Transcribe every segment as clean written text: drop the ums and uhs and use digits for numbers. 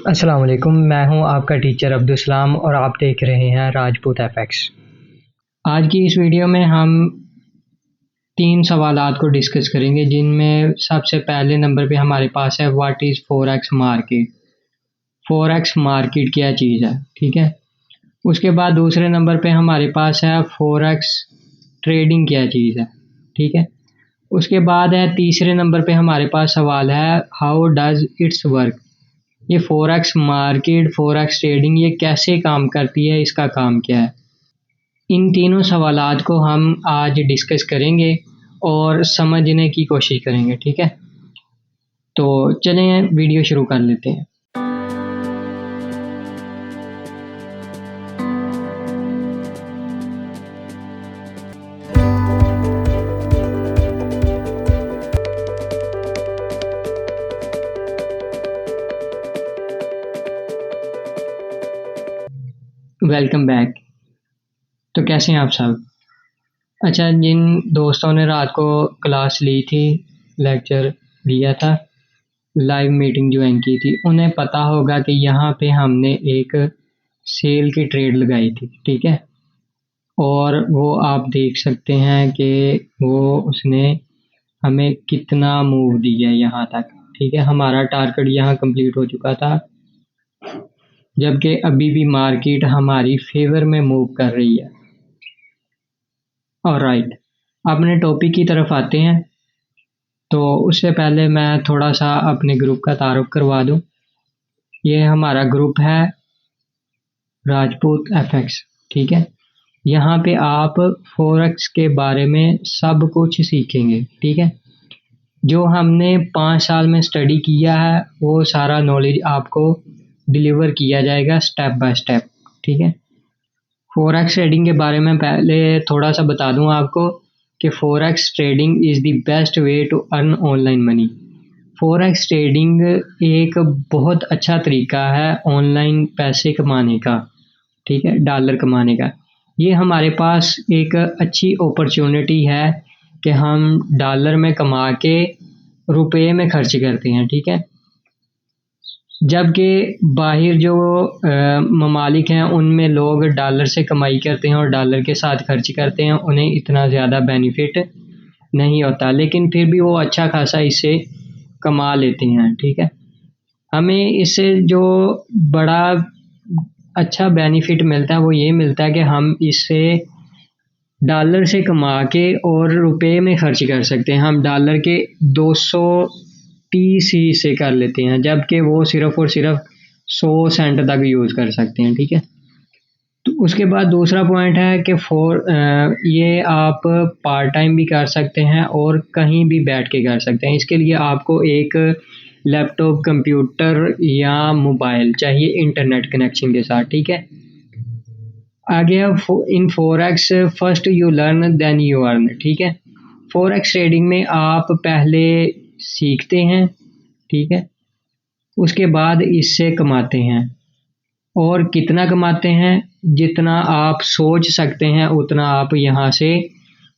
अस्सलाम वालेकुम, मैं हूं आपका टीचर अब्दुल और आप देख रहे हैं राजपूत एफएक्स। आज की इस वीडियो में हम 3 सवालात को डिस्कस करेंगे, जिनमें सबसे पहले नंबर पे हमारे पास है what is forex market. Forex market क्या चीज़ है, ठीक है। उसके बाद दूसरे नंबर पे हमारे पास है फॉरेक्स ट्रेडिंग क्या चीज़ है, ठीक है। उसके बाद है तीसरे नंबर पे हमारे पास सवाल है हाउ डज इट्स वर्क। ये फॉरेक्स मार्केट, फॉरेक्स ट्रेडिंग ये कैसे काम करती है, इसका काम क्या है। इन तीनों सवालात को हम आज डिस्कस करेंगे और समझने की कोशिश करेंगे, ठीक है। तो चलें वीडियो शुरू कर लेते हैं। Welcome back. तो कैसे हैं आप सब? अच्छा, जिन दोस्तों ने रात को क्लास ली थी, लेक्चर लिया था, लाइव मीटिंग ज्वाइन की थी, उन्हें पता होगा कि यहाँ पे हमने एक सेल की ट्रेड लगाई थी, ठीक है। और वो आप देख सकते हैं कि वो उसने हमें कितना मूव दिया है यहाँ तक, ठीक है। हमारा टारगेट यहाँ कंप्लीट हो चुका था, जबकि अभी भी मार्केट हमारी फेवर में मूव कर रही है। ऑलराइट, अपने टॉपिक की तरफ आते हैं। तो उससे पहले मैं थोड़ा सा अपने ग्रुप का तारुफ करवा दूं। ये हमारा ग्रुप है राजपूत एफएक्स, ठीक है। यहाँ पे आप फॉरेक्स के बारे में सब कुछ सीखेंगे, ठीक है। जो हमने 5 साल में स्टडी किया है वो सारा नॉलेज आपको डिलीवर किया जाएगा स्टेप बाय स्टेप, ठीक है। फॉरेक्स ट्रेडिंग के बारे में पहले थोड़ा सा बता दूं आपको कि forex trading is the best way to earn online money. Forex trading एक बहुत अच्छा तरीका है ऑनलाइन पैसे कमाने का, ठीक है, डॉलर कमाने का। ये हमारे पास एक अच्छी अपॉर्चुनिटी है कि हम डॉलर में कमा के रुपए में खर्च करते हैं, ठीक है। जबकि बाहर जो ममालिक हैं उनमें लोग डॉलर से कमाई करते हैं और डॉलर के साथ खर्च करते हैं, उन्हें इतना ज़्यादा बेनिफिट नहीं होता, लेकिन फिर भी वो अच्छा खासा इससे कमा लेते हैं, ठीक है। हमें इससे जो बड़ा अच्छा बेनिफिट मिलता है वो ये मिलता है कि हम इससे डॉलर से कमा के और रुपए में खर्च कर सकते हैं। हम डॉलर के 230 ही से कर लेते हैं, जबकि वो सिर्फ और सिर्फ 100 सेंट तक यूज़ कर सकते हैं, ठीक है। तो उसके बाद दूसरा पॉइंट है कि ये आप पार्ट टाइम भी कर सकते हैं और कहीं भी बैठ के कर सकते हैं। इसके लिए आपको एक लैपटॉप, कंप्यूटर या मोबाइल चाहिए इंटरनेट कनेक्शन के साथ, ठीक है। आगे in forex first you learn then you earn, ठीक है। फॉरेक्स ट्रेडिंग में आप पहले सीखते हैं, ठीक है, उसके बाद इससे कमाते हैं। और कितना कमाते हैं? जितना आप सोच सकते हैं उतना आप यहाँ से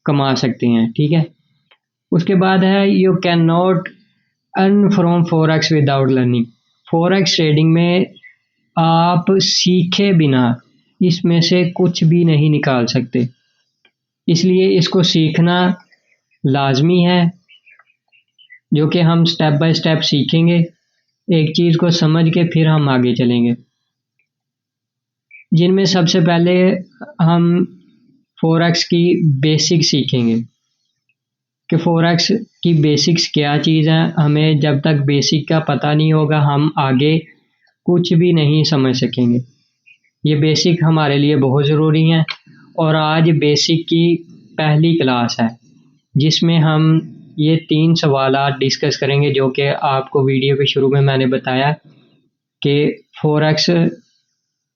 कमा सकते हैं, ठीक है। उसके बाद है you can not earn from forex without learning. Forex trading में आप सीखे बिना इसमें से कुछ भी नहीं निकाल सकते, इसलिए इसको सीखना लाजमी है, जो कि हम स्टेप बाय स्टेप सीखेंगे। एक चीज़ को समझ के फिर हम आगे चलेंगे, जिनमें सबसे पहले हम फॉरेक्स की बेसिक्स सीखेंगे कि फॉरेक्स की बेसिक्स क्या चीज़ है। हमें जब तक बेसिक का पता नहीं होगा हम आगे कुछ भी नहीं समझ सकेंगे। ये बेसिक हमारे लिए बहुत ज़रूरी है और आज बेसिक की पहली क्लास है, जिसमें हम ये 3 सवालात डिस्कस करेंगे, जो कि आपको वीडियो के शुरू में मैंने बताया कि फॉरेक्स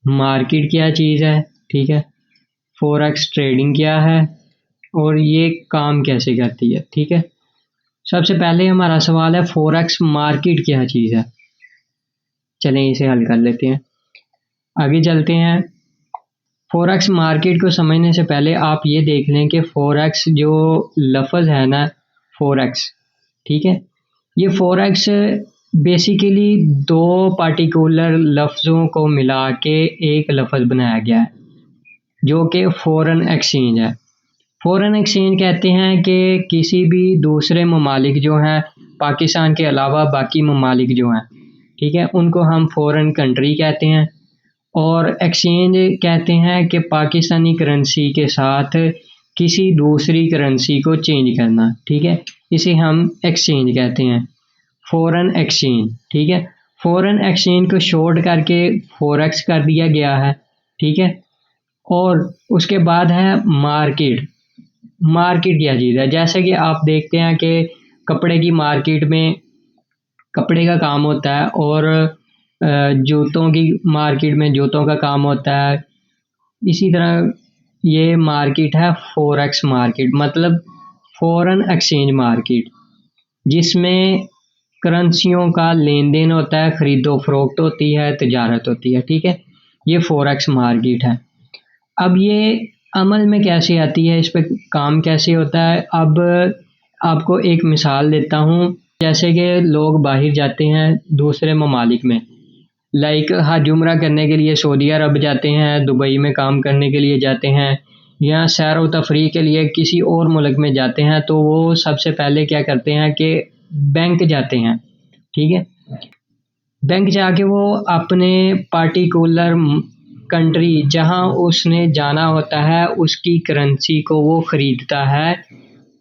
मार्केट क्या चीज़ है, ठीक है, फॉरेक्स ट्रेडिंग क्या है और ये काम कैसे करती है, ठीक है। सबसे पहले हमारा सवाल है फॉरेक्स मार्केट क्या चीज़ है। चलें इसे हल कर लेते हैं, आगे चलते हैं। फॉरेक्स मार्केट को समझने से पहले आप ये देख लें कि फॉरेक्स जो लफ्ज़ है ना, फॉरेक्स, ठीक है, ये फॉरेक्स बेसिकली दो पार्टिकुलर लफ्ज़ों को मिला के एक लफ्ज़ बनाया गया है जो कि फ़ॉरेन एक्सचेंज है। फ़ॉरेन एक्सचेंज कहते हैं कि किसी भी दूसरे ममालिक जो हैं पाकिस्तान के अलावा बाकी ममालिक जो हैं, ठीक है, उनको हम फ़ॉरेन कंट्री कहते हैं। और एक्सचेंज कहते हैं कि पाकिस्तानी करेंसी के साथ किसी दूसरी करेंसी को चेंज करना, ठीक है, इसे हम एक्सचेंज कहते हैं, फ़ॉरेन एक्सचेंज, ठीक है। फ़ॉरेन एक्सचेंज को शॉर्ट करके फॉरेक्स कर दिया गया है, ठीक है। और उसके बाद है मार्केट। मार्केट क्या चीज़ है? जैसे कि आप देखते हैं कि कपड़े की मार्केट में कपड़े का काम होता है और जूतों की मार्केट में जूतों का काम होता है। इसी तरह ये मार्केट है फॉरेक्स मार्केट, मतलब फॉरेन एक्सचेंज मार्केट, जिसमें करेंसियों का लेन देन होता है, ख़रीदो फरोख्त होती है, तजारत होती है, ठीक है। ये फॉरेक्स मार्केट है। अब ये अमल में कैसे आती है, इस पे काम कैसे होता है? अब आपको एक मिसाल देता हूँ। जैसे कि लोग बाहर जाते हैं दूसरे ममालिक में, लाइक हज उम्रा करने के लिए सऊदी अरब जाते हैं, दुबई में काम करने के लिए जाते हैं, या सैर व तफरीह के लिए किसी और मुल्क में जाते हैं, तो वो सबसे पहले क्या करते हैं कि बैंक जाते हैं, ठीक है। बैंक जाके वो अपने पार्टिकुलर कंट्री जहां उसने जाना होता है उसकी करेंसी को वो ख़रीदता है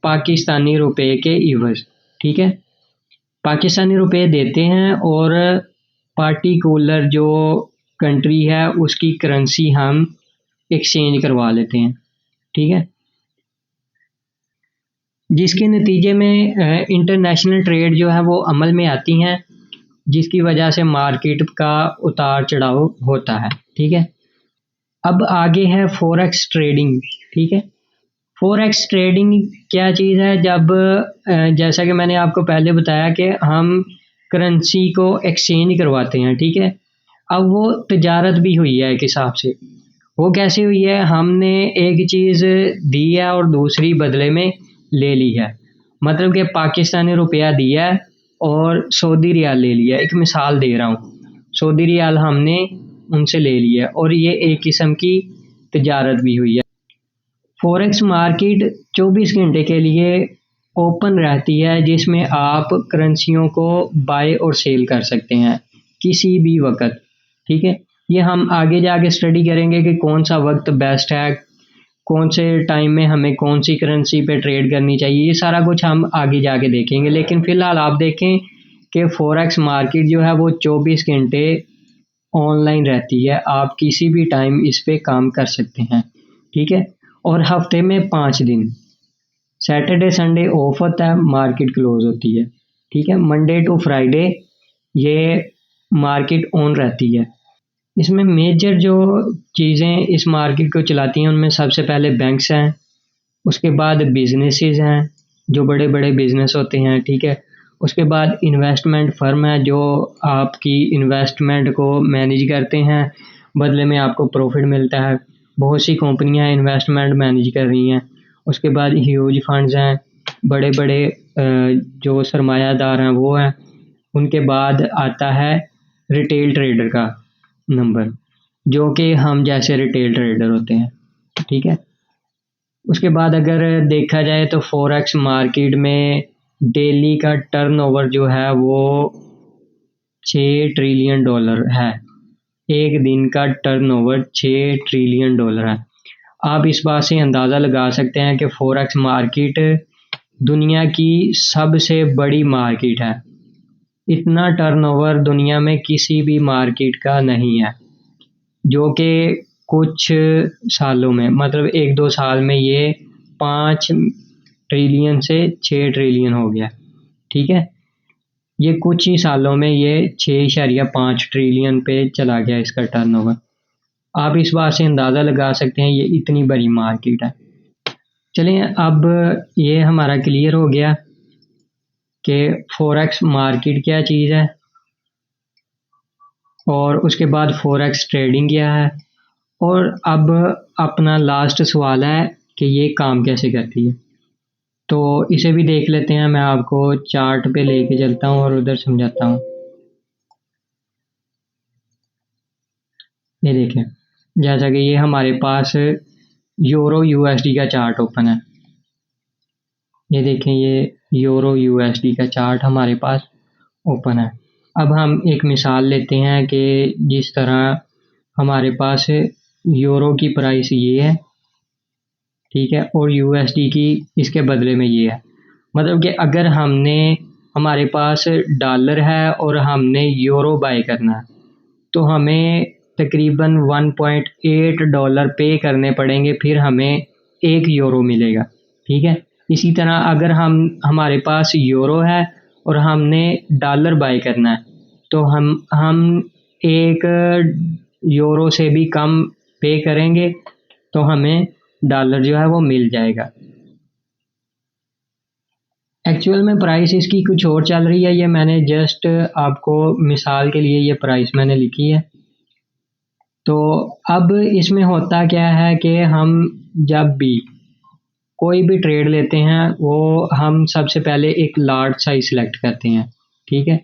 पाकिस्तानी रुपए के इवज़, ठीक है। पाकिस्तानी रुपए देते हैं और पार्टिकुलर जो कंट्री है उसकी करेंसी हम एक्सचेंज करवा लेते हैं, ठीक है। जिसके नतीजे में इंटरनेशनल ट्रेड जो है वो अमल में आती हैं, जिसकी वजह से मार्केट का उतार चढ़ाव होता है, ठीक है। अब आगे है फॉरेक्स ट्रेडिंग, ठीक है। फॉरेक्स ट्रेडिंग क्या चीज़ है? जब जैसा कि मैंने आपको पहले बताया कि हम करेंसी को एक्सचेंज करवाते हैं, ठीक है। अब वो तजारत भी हुई है एक हिसाब से। वो कैसे हुई है? हमने एक चीज़ दी है और दूसरी बदले में ले ली है। मतलब कि पाकिस्तानी रुपया दिया है और सऊदी रियाल ले लिया। एक मिसाल दे रहा हूँ, सऊदी रियाल हमने उनसे ले लिया और ये एक किस्म की तजारत भी हुई है। फॉरेक्स मार्केट 24 घंटे के लिए ओपन रहती है, जिसमें आप करेंसियों को बाय और सेल कर सकते हैं किसी भी वक्त, ठीक है। ये हम आगे जाके स्टडी करेंगे कि कौन सा वक्त बेस्ट है, कौन से टाइम में हमें कौन सी करेंसी पे ट्रेड करनी चाहिए, ये सारा कुछ हम आगे जाके देखेंगे। लेकिन फ़िलहाल आप देखें कि फॉरेक्स मार्केट जो है वो 24 घंटे ऑनलाइन रहती है, आप किसी भी टाइम इस पे काम कर सकते हैं, ठीक है। और हफ्ते में 5 दिन, सैटरडे संडे ऑफ होता है, मार्केट क्लोज होती है, ठीक है। मंडे टू फ्राइडे ये मार्केट ऑन रहती है। इसमें मेजर जो चीज़ें इस मार्केट को चलाती हैं उनमें सबसे पहले बैंक्स हैं, उसके बाद बिजनेसेस हैं जो बड़े बड़े बिजनेस होते हैं, ठीक है। उसके बाद इन्वेस्टमेंट फर्म है जो आपकी इन्वेस्टमेंट को मैनेज करते हैं, बदले में आपको प्रॉफिट मिलता है। बहुत सी कंपनियां इन्वेस्टमेंट मैनेज कर रही हैं। उसके बाद ह्यूज फंड्स हैं, बड़े बड़े जो सरमायादार हैं वो हैं। उनके बाद आता है रिटेल ट्रेडर का नंबर, जो कि हम जैसे रिटेल ट्रेडर होते हैं, ठीक है। उसके बाद अगर देखा जाए तो फॉरेक्स मार्केट में डेली का टर्नओवर जो है वो 6 ट्रिलियन डॉलर है। एक दिन का टर्नओवर 6 ट्रिलियन डॉलर है। आप इस बात से अंदाज़ा लगा सकते हैं कि फॉरेक्स मार्केट दुनिया की सबसे बड़ी मार्केट है। इतना टर्नओवर दुनिया में किसी भी मार्केट का नहीं है, जो कि कुछ सालों में, मतलब 1-2 साल में ये 5 ट्रिलियन से 6 ट्रिलियन हो गया, ठीक है। ये कुछ ही सालों में ये 6.5 ट्रिलियन पे चला गया इसका टर्नओवर। आप इस बात से अंदाज़ा लगा सकते हैं ये इतनी बड़ी मार्केट है। चलिए, अब ये हमारा क्लियर हो गया कि फॉरेक्स मार्केट क्या चीज़ है और उसके बाद फॉरेक्स ट्रेडिंग क्या है। और अब अपना लास्ट सवाल है कि ये काम कैसे करती है, तो इसे भी देख लेते हैं। मैं आपको चार्ट पे लेके चलता हूँ और उधर समझाता हूँ। ये देखें, जैसा कि ये हमारे पास यूरो यूएसडी का चार्ट ओपन है। ये देखें, ये यूरो यूएसडी का चार्ट हमारे पास ओपन है। अब हम एक मिसाल लेते हैं कि जिस तरह हमारे पास यूरो की प्राइस ये है, ठीक है, और यूएसडी की इसके बदले में ये है। मतलब कि अगर हमारे पास डॉलर है और हमने यूरो बाय करना है तो हमें तकरीबन 1.8 डॉलर पे करने पड़ेंगे, फिर हमें 1 यूरो मिलेगा, ठीक है। इसी तरह अगर हमारे पास यूरो है और हमने डॉलर बाय करना है तो हम 1 यूरो से भी कम पे करेंगे तो हमें डॉलर जो है वो मिल जाएगा। एक्चुअल में प्राइस इसकी कुछ और चल रही है, ये मैंने जस्ट आपको मिसाल के लिए ये प्राइस मैंने लिखी है। तो अब इसमें होता क्या है कि हम जब भी कोई भी ट्रेड लेते हैं वो हम सबसे पहले एक लॉट साइज सिलेक्ट करते हैं, ठीक है।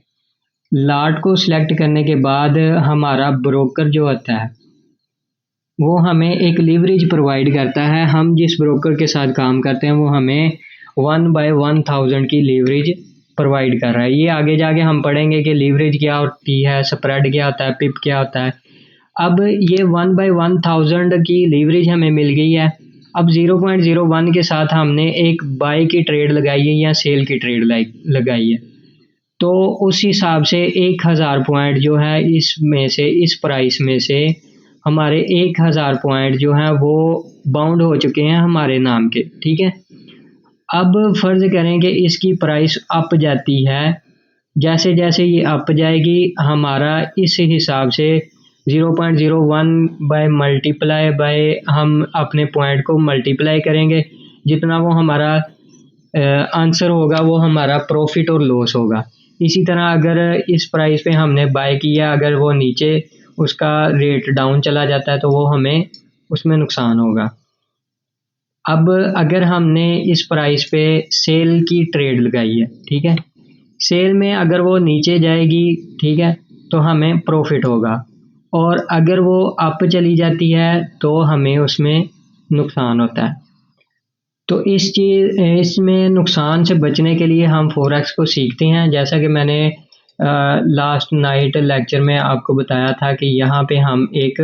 लॉट को सिलेक्ट करने के बाद हमारा ब्रोकर जो होता है वो हमें एक लीवरेज प्रोवाइड करता है। हम जिस ब्रोकर के साथ काम करते हैं वो हमें 1/1000 की लीवरेज प्रोवाइड कर रहा है। ये आगे जाके हम पढ़ेंगे कि लीवरेज क्या होती है, स्प्रेड क्या होता है, पिप क्या होता है। अब ये 1/1000 की लीवरेज हमें मिल गई है। अब 0.01 के साथ हमने एक बाय की ट्रेड लगाई है या सेल की ट्रेड लगाई है, तो उस हिसाब से 1000 पॉइंट जो है इसमें से, इस प्राइस में से हमारे 1000 पॉइंट जो हैं वो बाउंड हो चुके हैं हमारे नाम के, ठीक है। अब फर्ज करें कि इसकी प्राइस अप जाती है, जैसे जैसे ये अप जाएगी हमारा इस हिसाब से 0.01 बाय मल्टीप्लाई बाय हम अपने पॉइंट को मल्टीप्लाई करेंगे, जितना वो हमारा आंसर होगा वो हमारा प्रॉफिट और लॉस होगा। इसी तरह अगर इस प्राइस पे हमने बाय किया, अगर वो नीचे उसका रेट डाउन चला जाता है तो वो हमें उसमें नुकसान होगा। अब अगर हमने इस प्राइस पे सेल की ट्रेड लगाई है, ठीक है, सेल में अगर वो नीचे जाएगी, ठीक है, तो हमें प्रॉफिट होगा, और अगर वो अप चली जाती है तो हमें उसमें नुकसान होता है। तो इसमें नुकसान से बचने के लिए हम फॉरेक्स को सीखते हैं। जैसा कि मैंने लास्ट नाइट लेक्चर में आपको बताया था कि यहाँ पे हम एक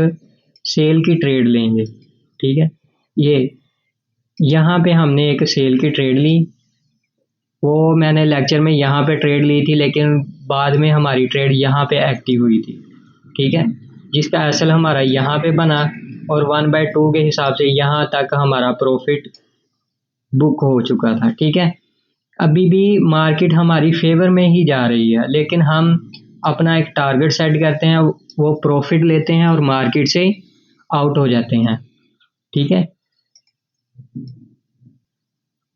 सेल की ट्रेड लेंगे, ठीक है। यहाँ पे हमने एक सेल की ट्रेड ली, वो मैंने लेक्चर में यहाँ पे ट्रेड ली थी, लेकिन बाद में हमारी ट्रेड यहाँ पे एक्टिव हुई थी, ठीक है, जिसका असल हमारा यहाँ पे बना और 1/2 के हिसाब से यहाँ तक हमारा प्रॉफिट बुक हो चुका था, ठीक है। अभी भी मार्केट हमारी फेवर में ही जा रही है, लेकिन हम अपना एक टारगेट सेट करते हैं, वो प्रॉफिट लेते हैं और मार्केट से आउट हो जाते हैं, ठीक है।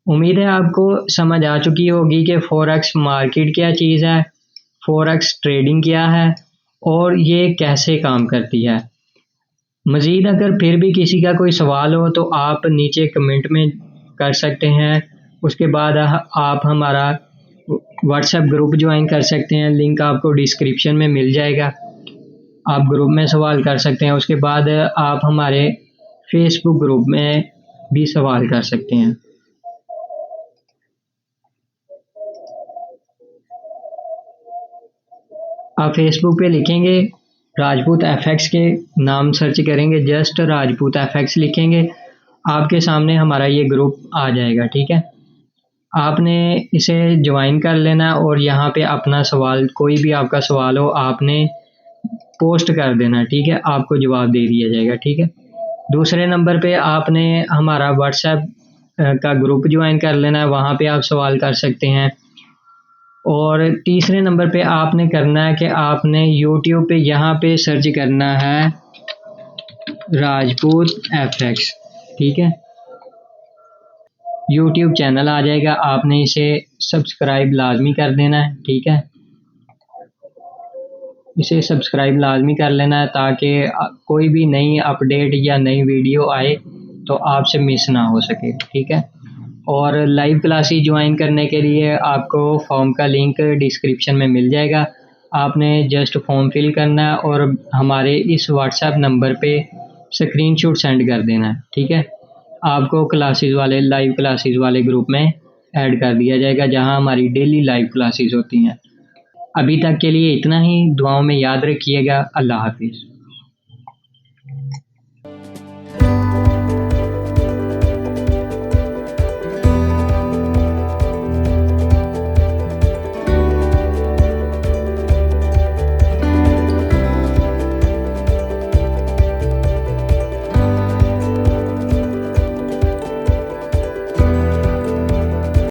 उम्मीद है आपको समझ आ चुकी होगी कि फॉरेक्स मार्केट क्या चीज़ है, फॉरेक्स ट्रेडिंग क्या है और ये कैसे काम करती है। मज़ीद अगर फिर भी किसी का कोई सवाल हो तो आप नीचे कमेंट में कर सकते हैं। उसके बाद आप हमारा व्हाट्सएप ग्रुप ज्वाइन कर सकते हैं, लिंक आपको डिस्क्रिप्शन में मिल जाएगा, आप ग्रुप में सवाल कर सकते हैं। उसके बाद आप हमारे फेसबुक ग्रुप में भी सवाल कर सकते हैं। आप फेसबुक पे लिखेंगे राजपूत एफएक्स के नाम सर्च करेंगे, जस्ट राजपूत एफएक्स लिखेंगे, आपके सामने हमारा ये ग्रुप आ जाएगा, ठीक है। आपने इसे ज्वाइन कर लेना और यहाँ पे अपना सवाल, कोई भी आपका सवाल हो आपने पोस्ट कर देना, ठीक है, आपको जवाब दे दिया जाएगा, ठीक है। दूसरे नंबर पे आपने हमारा व्हाट्सएप का ग्रुप ज्वाइन कर लेना है, वहाँ पे आप सवाल कर सकते हैं। और तीसरे नंबर पे आपने करना है कि आपने यूट्यूब पे यहाँ पे सर्च करना है राजपूत एफएक्स, ठीक है, यूट्यूब चैनल आ जाएगा, आपने इसे सब्सक्राइब लाजमी कर देना है, ठीक है, इसे सब्सक्राइब लाजमी कर लेना है ताकि कोई भी नई अपडेट या नई वीडियो आए तो आपसे मिस ना हो सके, ठीक है। और लाइव क्लासेस ज्वाइन करने के लिए आपको फॉर्म का लिंक डिस्क्रिप्शन में मिल जाएगा, आपने जस्ट फॉर्म फिल करना है और हमारे इस व्हाट्सएप नंबर पे स्क्रीनशॉट सेंड कर देना है, ठीक है। आपको क्लासेस वाले लाइव क्लासेस वाले ग्रुप में ऐड कर दिया जाएगा जहां हमारी डेली लाइव क्लासेस होती हैं। अभी तक के लिए इतना ही। दुआओं में याद रखिएगा। अल्लाह हाफिज़।